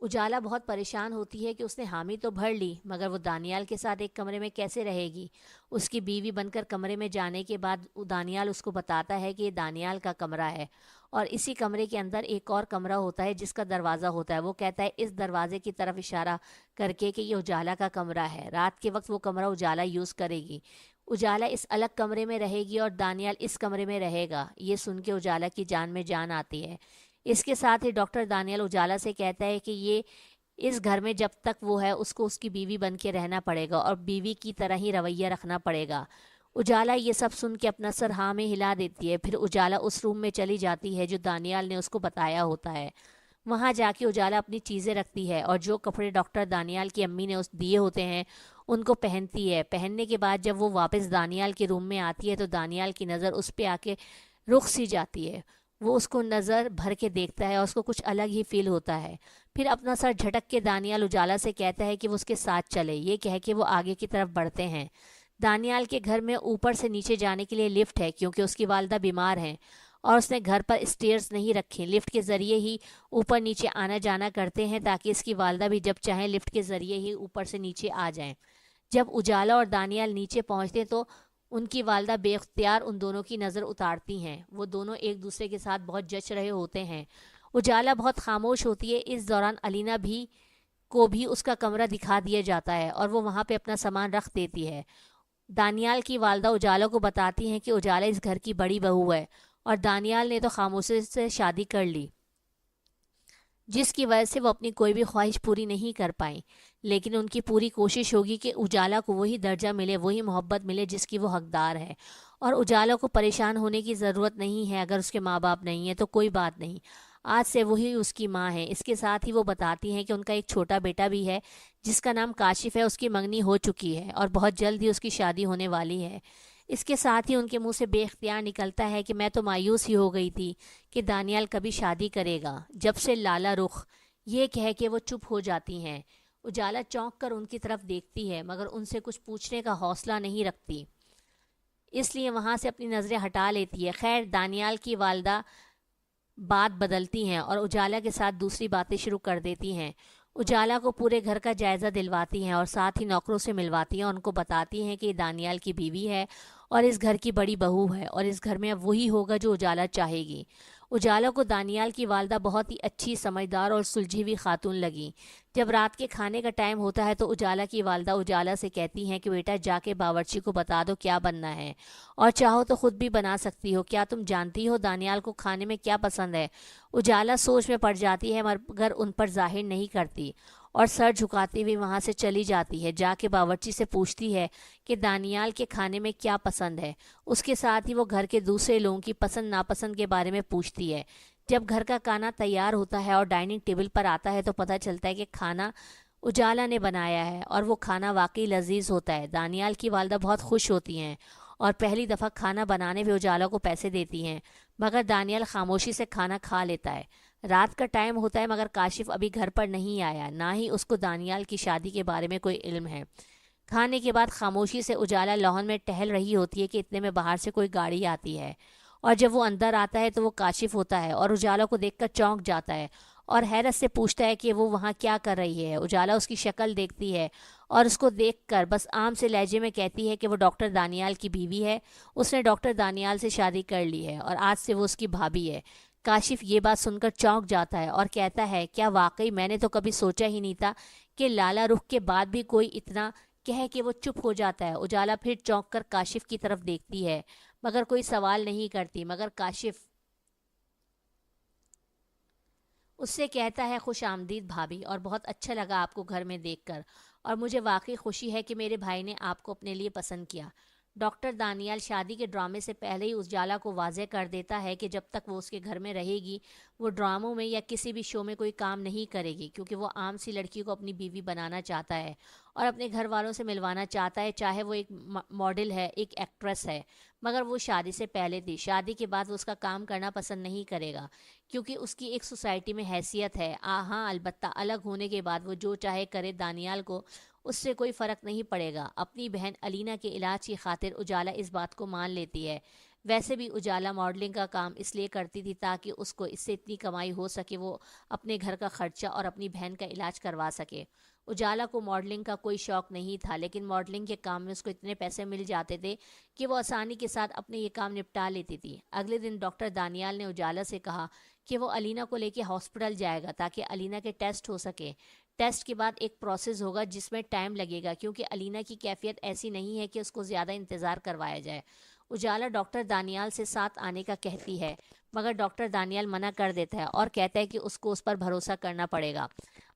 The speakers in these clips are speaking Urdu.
اجالا بہت پریشان ہوتی ہے کہ اس نے حامی تو بھر لی مگر وہ دانیال کے ساتھ ایک کمرے میں کیسے رہے گی۔ اس کی بیوی بن کر کمرے میں جانے کے بعد دانیال اس کو بتاتا ہے کہ یہ دانیال کا کمرہ ہے اور اسی کمرے کے اندر ایک اور کمرہ ہوتا ہے جس کا دروازہ ہوتا ہے۔ وہ کہتا ہے اس دروازے کی طرف اشارہ کر کے کہ یہ اجالا کا کمرہ ہے، رات کے وقت وہ کمرہ اجالا یوز کرے گی۔ اجالا اس الگ کمرے میں رہے گی اور دانیال اس کمرے میں رہے گا۔ یہ سن کے اجالا کی جان میں جان آتی ہے۔ اس کے ساتھ ہی ڈاکٹر دانیال اجالا سے کہتا ہے کہ یہ اس گھر میں جب تک وہ ہے اس کو اس کی بیوی بن کے رہنا پڑے گا اور بیوی کی طرح ہی رویہ رکھنا پڑے گا۔ اجالا یہ سب سن کے اپنا سر ہاں میں ہلا دیتی ہے۔ پھر اجالا اس روم میں چلی جاتی ہے جو دانیال نے اس کو بتایا ہوتا ہے۔ وہاں جا کے اجالا اپنی چیزیں رکھتی ہے اور جو کپڑے ڈاکٹر دانیال کی امی نے اس دیے ہوتے ہیں ان کو پہنتی ہے۔ پہننے کے بعد جب وہ واپس دانیال کے روم میں آتی ہے تو دانیال کی نظر اس پہ آ کے رخ سی جاتی ہے۔ وہ اس کو نظر بھر کے دیکھتا ہے اور اس کو کچھ الگ ہی فیل ہوتا ہے۔ پھر اپنا سر جھٹک کے دانیال اجالا سے کہتا ہے کہ وہ اس کے ساتھ چلے۔ یہ کہہ کے وہ آگے کی طرف بڑھتے ہیں۔ دانیال کے گھر میں اوپر سے نیچے جانے کے لیے لفٹ ہے کیونکہ اس کی والدہ بیمار ہیں اور اس نے گھر پر اسٹیئرز نہیں رکھے۔ لفٹ کے ذریعے ہی اوپر نیچے آنا جانا کرتے ہیں تاکہ اس کی والدہ بھی جب چاہیں لفٹ کے ذریعے ہی اوپر سے نیچے آ جائیں۔ جب اجالا اور دانیال نیچے پہنچتے تو ان کی والدہ بے اختیار ان دونوں کی نظر اتارتی ہیں۔ وہ دونوں ایک دوسرے کے ساتھ بہت جچ رہے ہوتے ہیں۔ اجالا بہت خاموش ہوتی ہے۔ اس دوران الینا کو بھی اس کا کمرہ دکھا دیا جاتا ہے اور وہ وہاں پہ اپنا سامان رکھ دیتی ہے۔ دانیال کی والدہ اجالا کو بتاتی ہیں کہ اجالا اس گھر کی بڑی بہو ہے اور دانیال نے تو خاموشی سے شادی کر لی جس کی وجہ سے وہ اپنی کوئی بھی خواہش پوری نہیں کر پائیں، لیکن ان کی پوری کوشش ہوگی کہ اجالا کو وہی درجہ ملے، وہی محبت ملے جس کی وہ حقدار ہے۔ اور اجالا کو پریشان ہونے کی ضرورت نہیں ہے، اگر اس کے ماں باپ نہیں ہیں تو کوئی بات نہیں، آج سے وہی اس کی ماں ہے۔ اس کے ساتھ ہی وہ بتاتی ہیں کہ ان کا ایک چھوٹا بیٹا بھی ہے جس کا نام کاشف ہے، اس کی منگنی ہو چکی ہے اور بہت جلد ہی اس کی شادی ہونے والی ہے۔ اس کے ساتھ ہی ان کے منہ سے بے اختیار نکلتا ہے کہ میں تو مایوس ہی ہو گئی تھی کہ دانیال کبھی شادی کرے گا جب سے لالا رخ۔ یہ کہہ کے وہ چپ ہو جاتی ہیں۔ اجالا چونک کر ان کی طرف دیکھتی ہے مگر ان سے کچھ پوچھنے کا حوصلہ نہیں رکھتی، اس لیے وہاں سے اپنی نظریں ہٹا لیتی ہے۔ خیر دانیال کی والدہ بات بدلتی ہیں اور اجالا کے ساتھ دوسری باتیں شروع کر دیتی ہیں۔ اجالا کو پورے گھر کا جائزہ دلواتی ہیں اور ساتھ ہی نوکروں سے ملواتی ہیں، ان کو بتاتی ہیں کہ یہ دانیال کی بیوی ہے اور اس گھر کی بڑی بہو ہے اور اس گھر میں اب وہی ہوگا جو اجالا چاہے گی۔ اجالا کو دانیال کی والدہ بہت ہی اچھی، سمجھدار اور سلجھی ہوئی خاتون لگی۔ جب رات کے کھانے کا ٹائم ہوتا ہے تو اجالا کی والدہ اجالا سے کہتی ہیں کہ بیٹا جا کے باورچی کو بتا دو کیا بننا ہے اور چاہو تو خود بھی بنا سکتی ہو، کیا تم جانتی ہو دانیال کو کھانے میں کیا پسند ہے؟ اجالا سوچ میں پڑ جاتی ہے مگر ان پر ظاہر نہیں کرتی اور سر جھکاتی ہوئی وہاں سے چلی جاتی ہے۔ جا کے باورچی سے پوچھتی ہے کہ دانیال کے کھانے میں کیا پسند ہے۔ اس کے ساتھ ہی وہ گھر کے دوسرے لوگوں کی پسند ناپسند کے بارے میں پوچھتی ہے۔ جب گھر کا کھانا تیار ہوتا ہے اور ڈائننگ ٹیبل پر آتا ہے تو پتہ چلتا ہے کہ کھانا اجالا نے بنایا ہے اور وہ کھانا واقعی لذیذ ہوتا ہے۔ دانیال کی والدہ بہت خوش ہوتی ہیں اور پہلی دفعہ کھانا بنانے میں اجالا کو پیسے دیتی ہیں، مگر دانیال خاموشی سے کھانا کھا لیتا ہے۔ رات کا ٹائم ہوتا ہے مگر کاشف ابھی گھر پر نہیں آیا، نہ ہی اس کو دانیال کی شادی کے بارے میں کوئی علم ہے۔ کھانے کے بعد خاموشی سے اجالا لان میں ٹہل رہی ہوتی ہے کہ اتنے میں باہر سے کوئی گاڑی آتی ہے اور جب وہ اندر آتا ہے تو وہ کاشف ہوتا ہے اور اجالا کو دیکھ کر چونک جاتا ہے اور حیرت سے پوچھتا ہے کہ وہ وہاں کیا کر رہی ہے۔ اجالا اس کی شکل دیکھتی ہے اور اس کو دیکھ کر بس عام سے لہجے میں کہتی ہے کہ وہ ڈاکٹر دانیال کی بیوی ہے، اس نے ڈاکٹر دانیال سے شادی کر لی ہے اور آج سے وہ اس کی بھابھی ہے۔ کاشف یہ بات سن کر چونک جاتا ہے اور کہتا ہے کیا واقعی؟ میں نے تو کبھی سوچا ہی نہیں تھا کہ لالا رخ کے بعد بھی کوئی اتنا کہہ کے وہ چپ ہو جاتا ہے۔ اجالا پھر چونک کر کاشف کی طرف دیکھتی ہے مگر کوئی سوال نہیں کرتی، مگر کاشف اس سے کہتا ہے خوش آمدید بھابھی، اور بہت اچھا لگا آپ کو گھر میں دیکھ کر اور مجھے واقعی خوشی ہے کہ میرے بھائی نے آپ کو اپنے لیے پسند کیا۔ ڈاکٹر دانیال شادی کے ڈرامے سے پہلے ہی اجالا کو واضح کر دیتا ہے کہ جب تک وہ اس کے گھر میں رہے گی وہ ڈراموں میں یا کسی بھی شو میں کوئی کام نہیں کرے گی، کیونکہ وہ عام سی لڑکی کو اپنی بیوی بنانا چاہتا ہے اور اپنے گھر والوں سے ملوانا چاہتا ہے، چاہے وہ ایک ماڈل ہے، ایک ایکٹریس ہے، مگر وہ شادی سے پہلے تھی۔ شادی کے بعد وہ اس کا کام کرنا پسند نہیں کرے گا کیونکہ اس کی ایک سوسائٹی میں حیثیت ہے۔ ہاں البتہ الگ ہونے کے بعد وہ جو چاہے کرے، دانیال کو اس سے کوئی فرق نہیں پڑے گا۔ اپنی بہن الینا کے علاج کی خاطر اجالا اس بات کو مان لیتی ہے۔ ویسے بھی اجالا ماڈلنگ کا کام اس لیے کرتی تھی تاکہ اس کو اس سے اتنی کمائی ہو سکے وہ اپنے گھر کا خرچہ اور اپنی بہن کا علاج کروا سکے۔ اجالا کو ماڈلنگ کا کوئی شوق نہیں تھا، لیکن ماڈلنگ کے کام میں اس کو اتنے پیسے مل جاتے تھے کہ وہ آسانی کے ساتھ اپنے یہ کام نپٹا لیتی تھی۔ اگلے دن ڈاکٹر دانیال نے اجالا سے کہا کہ وہ علینا کو لے کے ہاسپٹل جائے گا تاکہ علینا کے ٹیسٹ ہو سکے۔ ٹیسٹ کے بعد ایک پروسیس ہوگا جس میں ٹائم لگے گا، کیونکہ علینا کی کیفیت ایسی نہیں ہے کہ اس کو زیادہ انتظار کروایا جائے۔ اجالا ڈاکٹر دانیال سے ساتھ آنے کا کہتی ہے، مگر ڈاکٹر دانیال منع کر دیتا ہے اور کہتا ہے کہ اس کو اس پر بھروسہ کرنا پڑے گا۔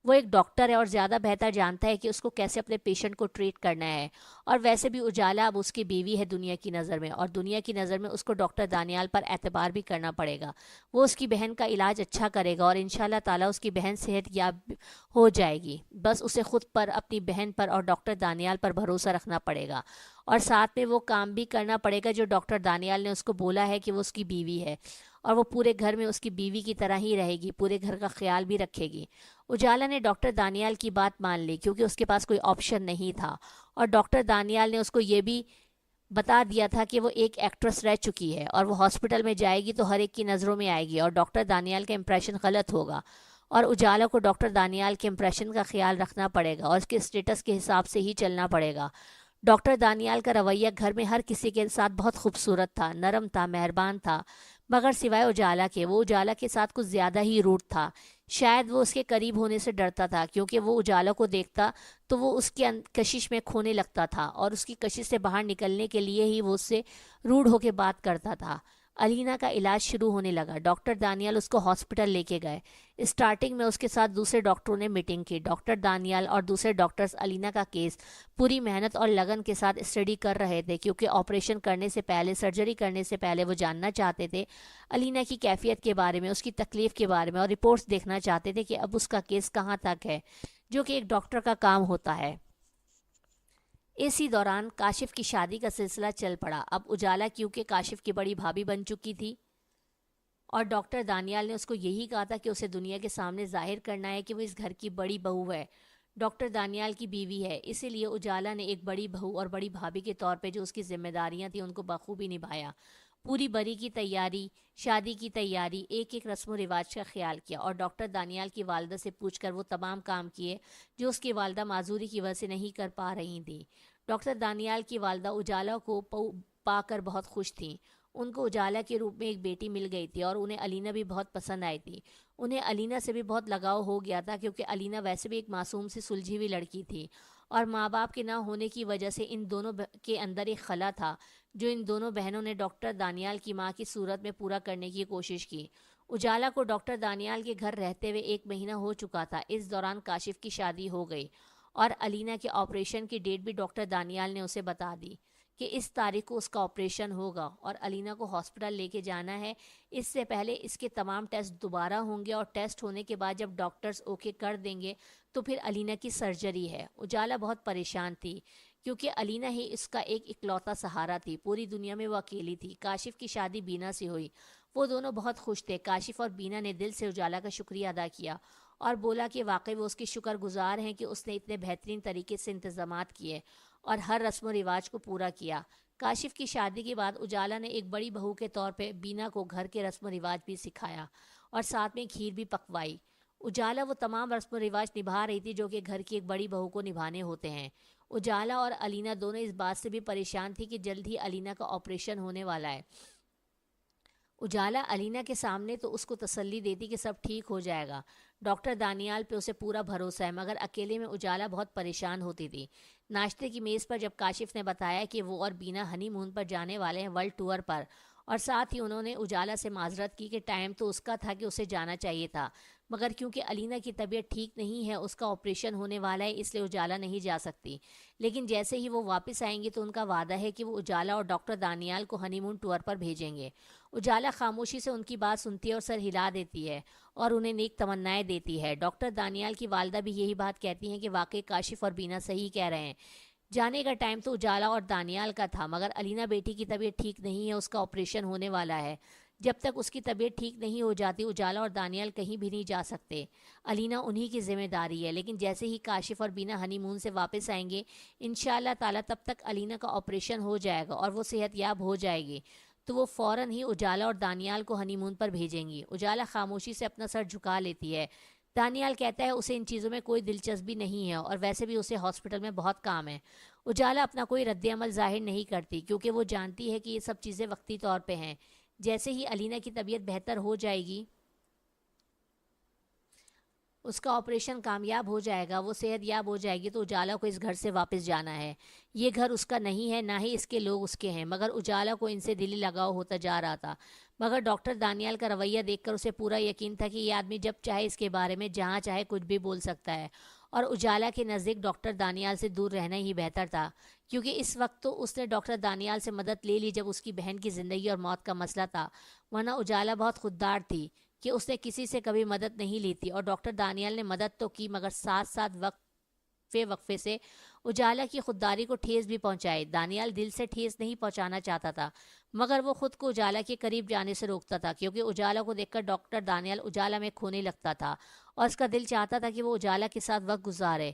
وہ ایک ڈاکٹر ہے اور زیادہ بہتر جانتا ہے کہ اس کو کیسے اپنے پیشنٹ کو ٹریٹ کرنا ہے، اور ویسے بھی اجالا اب اس کی بیوی ہے دنیا کی نظر میں، اور دنیا کی نظر میں اس کو ڈاکٹر دانیال پر اعتبار بھی کرنا پڑے گا۔ وہ اس کی بہن کا علاج اچھا کرے گا اور انشاءاللہ تعالیٰ اس کی بہن صحت یاب ہو جائے گی۔ بس اسے خود پر، اپنی بہن پر اور ڈاکٹر دانیال پر بھروسہ رکھنا پڑے گا، اور ساتھ میں وہ کام بھی کرنا پڑے گا جو ڈاکٹر دانیال نے اس کو بولا ہے کہ وہ اس کی بیوی ہے، اور وہ پورے گھر میں اس کی بیوی کی طرح ہی رہے گی، پورے گھر کا خیال بھی رکھے گی۔ اجالا نے ڈاکٹر دانیال کی بات مان لی کیونکہ اس کے پاس کوئی آپشن نہیں تھا، اور ڈاکٹر دانیال نے اس کو یہ بھی بتا دیا تھا کہ وہ ایک ایکٹریس رہ چکی ہے اور وہ ہاسپٹل میں جائے گی تو ہر ایک کی نظروں میں آئے گی اور ڈاکٹر دانیال کا امپریشن غلط ہوگا، اور اجالا کو ڈاکٹر دانیال کے امپریشن کا خیال رکھنا پڑے گا اور اس کے اسٹیٹس کے حساب سے ہی چلنا پڑے گا۔ ڈاکٹر دانیال کا رویہ گھر میں ہر کسی کے ساتھ بہت خوبصورت تھا، نرم تھا، مہربان تھا، مگر سوائے اجالا کے وہ اجالا کے ساتھ کچھ زیادہ ہی روڈ تھا۔ شاید وہ اس کے قریب ہونے سے ڈرتا تھا، کیونکہ وہ اجالا کو دیکھتا تو وہ اس کے کشش میں کھونے لگتا تھا، اور اس کی کشش سے باہر نکلنے کے لیے ہی وہ اس سے روڈ ہو کے بات کرتا تھا۔ علینا کا علاج شروع ہونے لگا۔ ڈاکٹر دانیال اس کو ہاسپٹل لے کے گئے۔ اسٹارٹنگ میں اس کے ساتھ دوسرے ڈاکٹروں نے میٹنگ کی۔ ڈاکٹر دانیال اور دوسرے ڈاکٹرز علینا کا کیس پوری محنت اور لگن کے ساتھ اسٹڈی کر رہے تھے، کیونکہ آپریشن کرنے سے پہلے، سرجری کرنے سے پہلے وہ جاننا چاہتے تھے علینا کی کیفیت کے بارے میں، اس کی تکلیف کے بارے میں، اور رپورٹس دیکھنا چاہتے تھے کہ اب اس کا کیس کہاں تک ہے، جو کہ ایک ڈاکٹر کا کام ہوتا ہے۔ اسی دوران کاشف کی شادی کا سلسلہ چل پڑا۔ اب اجالا کیونکہ کاشف کی بڑی بھابھی بن چکی تھی، اور ڈاکٹر دانیال نے اس کو یہی کہا تھا کہ اسے دنیا کے سامنے ظاہر کرنا ہے کہ وہ اس گھر کی بڑی بہو ہے، ڈاکٹر دانیال کی بیوی ہے۔ اسی لیے اجالا نے ایک بڑی بہو اور بڑی بھابھی کے طور پہ جو اس کی ذمہ داریاں تھیں ان کو بخوبی نبھایا۔ پوری بری کی تیاری، شادی کی تیاری، ایک ایک رسم و رواج کا خیال کیا، اور ڈاکٹر دانیال کی والدہ سے پوچھ کر وہ تمام کام کیے جو اس کی والدہ معذوری کی وجہ سے نہیں کر پا رہی تھیں۔ ڈاکٹر دانیال کی والدہ اجالا کو پا کر بہت خوش تھیں۔ ان کو اجالا کے روپ میں ایک بیٹی مل گئی تھی، اور انہیں علینا بھی بہت پسند آئی تھی۔ انہیں علینا سے بھی بہت لگاؤ ہو گیا تھا، کیونکہ علینا ویسے بھی ایک معصوم سی سلجھی ہوئی لڑکی تھی، اور ماں باپ کے نہ ہونے کی وجہ سے ان دونوں کے اندر ایک خلا تھا جو ان دونوں بہنوں نے ڈاکٹر دانیال کی ماں کی صورت میں پورا کرنے کی کوشش کی۔ اجالا کو ڈاکٹر دانیال کے گھر رہتے ہوئے 1 مہینہ ہو چکا تھا۔ اس دوران کاشف کی شادی ہو گئی، اور علینا کے آپریشن کی ڈیٹ بھی ڈاکٹر دانیال نے اسے بتا دی کہ اس تاریخ کو اس کا آپریشن ہوگا، اور علینا کو ہاسپٹل لے کے جانا ہے۔ اس سے پہلے اس کے تمام ٹیسٹ دوبارہ ہوں گے، اور ٹیسٹ ہونے کے بعد جب ڈاکٹرز اوکے کر دیں گے تو پھر علینا کی سرجری ہے۔ اجالا بہت پریشان تھی، کیونکہ علینا ہی اس کا ایک اکلوتا سہارا تھی۔ پوری دنیا میں وہ اکیلی تھی۔ کاشف کی شادی بینا سے ہوئی۔ وہ دونوں بہت خوش تھے۔ کاشف اور بینا نے دل سے اجالا کا شکریہ ادا کیا اور بولا کہ واقعی وہ اس کی شکر گزار ہیں کہ اس نے اتنے بہترین طریقے سے انتظامات کیے اور ہر رسم و رواج کو پورا کیا۔ کاشف کی شادی کے بعد اجالا نے ایک بڑی بہو کے طور پہ بینا کو گھر کے رسم و رواج بھی سکھایا اور ساتھ میں کھیر بھی پکوائی۔ اجالا وہ تمام رسم و رواج نبھا رہی تھی جو کہ گھر کی ایک بڑی بہو کو نبھانے ہوتے ہیں۔ اجالا اور علینا دونوں اس بات سے بھی پریشان تھی کہ جلد ہی علینا کا آپریشن ہونے والا ہے۔ اجالا علینا کے سامنے تو اس کو تسلی دیتی کہ سب ٹھیک ہو جائے گا، ڈاکٹر دانیال پہ اسے پورا بھروسہ ہے، مگر اکیلے میں اجالا بہت پریشان ہوتی تھی۔ ناشتے کی میز پر جب کاشف نے بتایا کہ وہ اور بینا ہنی مون پر جانے والے ہیں، ورلڈ ٹور پر، اور ساتھ ہی انہوں نے اجالا سے معذرت کی کہ ٹائم تو اس کا تھا کہ اسے جانا چاہیے تھا، مگر کیونکہ علینا کی طبیعت ٹھیک نہیں ہے، اس کا آپریشن ہونے والا ہے، اس لیے اجالا نہیں جا سکتی۔ لیکن جیسے ہی وہ واپس آئیں گی تو ان کا وعدہ ہے کہ وہ اجالا اور ڈاکٹر دانیال کو ہنی مون ٹور پر بھیجیں گے۔ اجالا خاموشی سے ان کی بات سنتی ہے اور سر ہلا دیتی ہے اور انہیں نیک تمنائیں دیتی ہے۔ ڈاکٹر دانیال کی والدہ بھی یہی بات کہتی ہیں کہ واقعی کاشف اور بینا صحیح کہہ رہے ہیں۔ جانے کا ٹائم تو اجالا اور دانیال کا تھا، مگر علینا بیٹی کی طبیعت ٹھیک نہیں ہے، اس کا آپریشن ہونے والا ہے۔ جب تک اس کی طبیعت ٹھیک نہیں ہو جاتی اجالا اور دانیال کہیں بھی نہیں جا سکتے۔ علینا انہی کی ذمہ داری ہے، لیکن جیسے ہی کاشف اور بینا ہنی مون سے واپس آئیں گے انشاءاللہ تعالیٰ تب تک علینا کا آپریشن ہو جائے گا اور وہ صحت یاب ہو جائے گی، تو وہ فوراً ہی اجالا اور دانیال کو ہنی مون پر بھیجیں گی۔ اجالا خاموشی سے اپنا سر جھکا لیتی ہے۔ دانیال کہتا ہے اسے ان چیزوں میں کوئی دلچسپی نہیں ہے اور ویسے بھی اسے ہاسپٹل میں بہت کام ہے۔ اجالا اپنا کوئی رد عمل ظاہر نہیں کرتی کیونکہ وہ جانتی ہے کہ یہ سب چیزیں وقتی طور پہ ہیں۔ جیسے ہی علینا کی طبیعت بہتر ہو جائے گی، اس کا آپریشن کامیاب ہو جائے گا، وہ صحت یاب ہو جائے گی، تو اجالا کو اس گھر سے واپس جانا ہے۔ یہ گھر اس کا نہیں ہے، نہ ہی اس کے لوگ اس کے ہیں، مگر اجالا کو ان سے دلی لگاؤ ہوتا جا رہا تھا۔ مگر ڈاکٹر دانیال کا رویہ دیکھ کر اسے پورا یقین تھا کہ یہ آدمی جب چاہے اس کے بارے میں جہاں چاہے کچھ بھی بول سکتا ہے، اور اجالا کے نزدیک ڈاکٹر دانیال سے دور رہنا ہی بہتر تھا، کیونکہ اس وقت تو اس نے ڈاکٹر دانیال سے مدد لے لی جب اس کی بہن کی زندگی اور موت کا مسئلہ تھا، ورنہ اجالا بہت خوددار تھی کہ اس نے کسی سے کبھی مدد نہیں لی تھی، اور ڈاکٹر دانیال نے مدد تو کی مگر ساتھ ساتھ وقفے سے اجالا کی خودداری کو ٹھیس بھی پہنچائی۔ دانیال دل سے ٹھیس نہیں پہنچانا چاہتا تھا، مگر وہ خود کو اجالا کے قریب جانے سے روکتا تھا، کیونکہ اجالا کو دیکھ کر ڈاکٹر دانیال اجالا میں کھونے لگتا تھا، اور اس کا دل چاہتا تھا کہ وہ اجالا کے ساتھ وقت گزارے،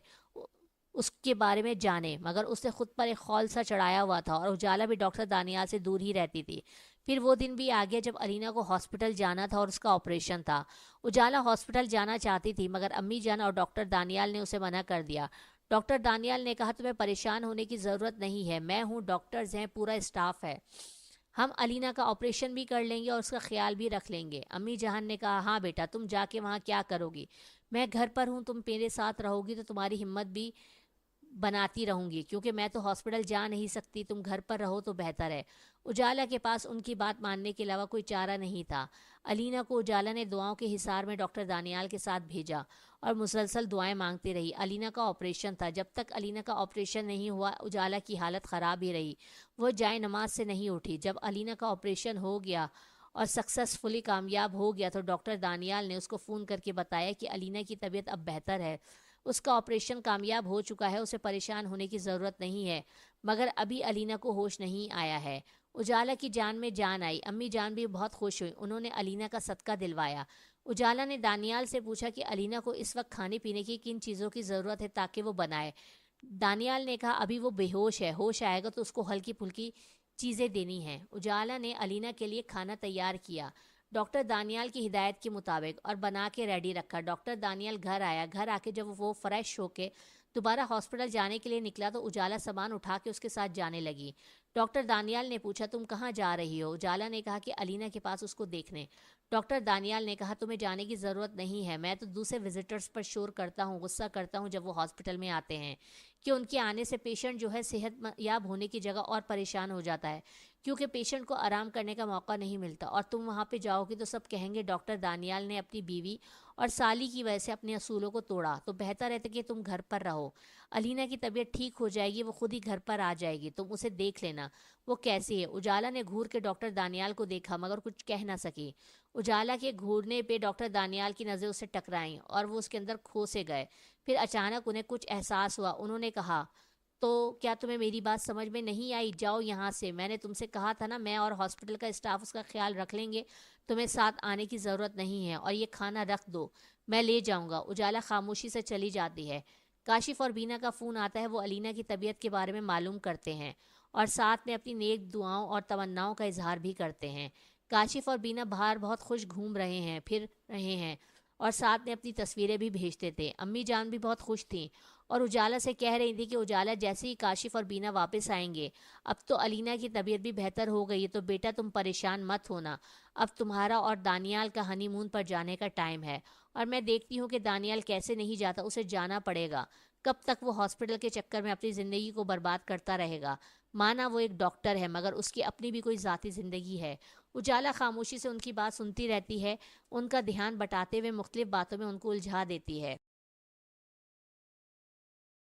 اس کے بارے میں جانے، مگر اس نے خود پر ایک خول سا چڑھایا ہوا تھا، اور اجالا بھی ڈاکٹر دانیال سے دور ہی رہتی تھی۔ پھر وہ دن بھی آ گیا جب علینا کو ہاسپٹل جانا تھا اور اس کا آپریشن تھا۔ اجالا ہاسپٹل جانا چاہتی تھی، مگر امی جان اور ڈاکٹر دانیال نے اسے منع کر دیا۔ ڈاکٹر دانیال نے کہا تمہیں پریشان ہونے کی ضرورت نہیں ہے، میں ہوں، ڈاکٹرز ہیں، پورا اسٹاف ہے، ہم علینا کا آپریشن بھی کر لیں گے اور اس کا خیال بھی رکھ لیں گے۔ امی جہان نے کہا ہاں بیٹا، تم جا کے وہاں کیا کرو گی؟ میں گھر پر ہوں، تم میرے ساتھ رہو گی تو تمہاری ہمت بھی بناتی رہوں گی، کیونکہ میں تو ہاسپٹل جا نہیں سکتی، تم گھر پر رہو تو بہتر ہے۔ اجالا کے پاس ان کی بات ماننے کے علاوہ کوئی چارہ نہیں تھا۔ علینا کو اجالا نے دعاؤں کے حصار میں ڈاکٹر دانیال کے ساتھ بھیجا اور مسلسل دعائیں مانگتی رہی۔ علینا کا آپریشن تھا، جب تک علینا کا آپریشن نہیں ہوا اجالا کی حالت خراب ہی رہی، وہ جائے نماز سے نہیں اٹھی۔ جب علینا کا آپریشن ہو گیا اور سکسیسفلی کامیاب ہو گیا تو ڈاکٹر دانیال نے اس کو فون کر کے بتایا کہ علینا کی طبیعت اب بہتر ہے، اس کا آپریشن کامیاب ہو چکا ہے، اسے پریشان ہونے کی ضرورت نہیں ہے، مگر ابھی علینا کو ہوش نہیں آیا ہے۔ اجالا کی جان میں جان آئی، امی جان بھی بہت خوش ہوئی، انہوں نے علینا کا صدقہ دلوایا۔ اجالا نے دانیال سے پوچھا کہ علینا کو اس وقت کھانے پینے کی کن چیزوں کی ضرورت ہے تاکہ وہ بنائے۔ دانیال نے کہا ابھی وہ بے ہوش ہے، ہوش آئے گا تو اس کو ہلکی پھلکی چیزیں دینی ہیں۔ اجالا نے علینا کے لیے کھانا تیار کیا ڈاکٹر دانیال کی ہدایت کے مطابق اور بنا کے ریڈی رکھا۔ ڈاکٹر دانیال گھر آیا، گھر آ کے جب وہ فریش ہو کے دوبارہ ہاسپٹل جانے کے لیے نکلا تو اجالا سامان اٹھا کے اس کے ساتھ جانے لگی۔ ڈاکٹر دانیال نے پوچھا تم کہاں جا رہی ہو؟ اجالا نے کہا کہ علینا کے پاس اس کو دیکھنے۔ ڈاکٹر دانیال نے کہا تمہیں جانے کی ضرورت نہیں ہے، میں تو دوسرے وزٹرز پر شور کرتا ہوں، غصہ کرتا ہوں جب وہ ہاسپٹل میں آتے ہیں کہ ان کے آنے سے پیشنٹ جو ہے صحت یاب ہونے کی جگہ اور پریشان ہو جاتا ہے، کیونکہ پیشنٹ کو آرام کرنے کا موقع نہیں ملتا، اور تم وہاں پہ جاؤ گی تو سب کہیں گے ڈاکٹر دانیال نے اپنی بیوی اور سالی کی وجہ سے اپنے اصولوں کو توڑا، تو بہتر ہے کہ تم گھر پر رہو۔ علینا کی طبیعت ٹھیک ہو جائے گی، وہ خود ہی گھر پر آ جائے گی، تم اسے دیکھ لینا وہ کیسی ہے۔ اجالا نے گھور کے ڈاکٹر دانیال کو دیکھا مگر کچھ کہہ نہ سکی۔ اجالا کے گھورنے پہ ڈاکٹر دانیال کی نظریں اسے ٹکرائیں اور وہ اس کے اندر کھو سے گئے۔ پھر اچانک انہیں کچھ احساس ہوا، انہوں نے کہا تو کیا تمہیں میری بات سمجھ میں نہیں آئی؟ جاؤ یہاں سے، میں نے تم سے کہا تھا نا، میں اور ہاسپٹل کا اسٹاف اس کا خیال رکھ لیں گے، تمہیں ساتھ آنے کی ضرورت نہیں ہے، اور یہ کھانا رکھ دو، میں لے جاؤں گا۔ اجالا خاموشی سے چلی جاتی ہے۔ کاشف اور بینا کا فون آتا ہے، وہ علینا کی طبیعت کے بارے میں معلوم کرتے ہیں اور ساتھ میں اپنی نیک دعاؤں اور تمناؤں کا اظہار بھی کرتے ہیں۔ کاشف اور بینا باہر بہت خوش گھوم رہے ہیں، پھر رہے ہیں، اور ساتھ میں اپنی تصویریں بھی بھیجتے تھے۔ امی جان بھی بہت خوش تھیں اور اجالا سے کہہ رہی تھی کہ اجالا جیسے ہی کاشف اور بینا واپس آئیں گے، اب تو علینا کی طبیعت بھی بہتر ہو گئی ہے، تو بیٹا تم پریشان مت ہونا، اب تمہارا اور دانیال کا ہنی مون پر جانے کا ٹائم ہے، اور میں دیکھتی ہوں کہ دانیال کیسے نہیں جاتا، اسے جانا پڑے گا، کب تک وہ ہاسپٹل کے چکر میں اپنی زندگی کو برباد کرتا رہے گا؟ مانا وہ ایک ڈاکٹر ہے مگر اس کی اپنی بھی کوئی ذاتی زندگی ہے۔ اجالا خاموشی سے ان کی بات سنتی رہتی ہے، ان کا دھیان بٹاتے ہوئے مختلف باتوں میں ان کو الجھا دیتی ہے۔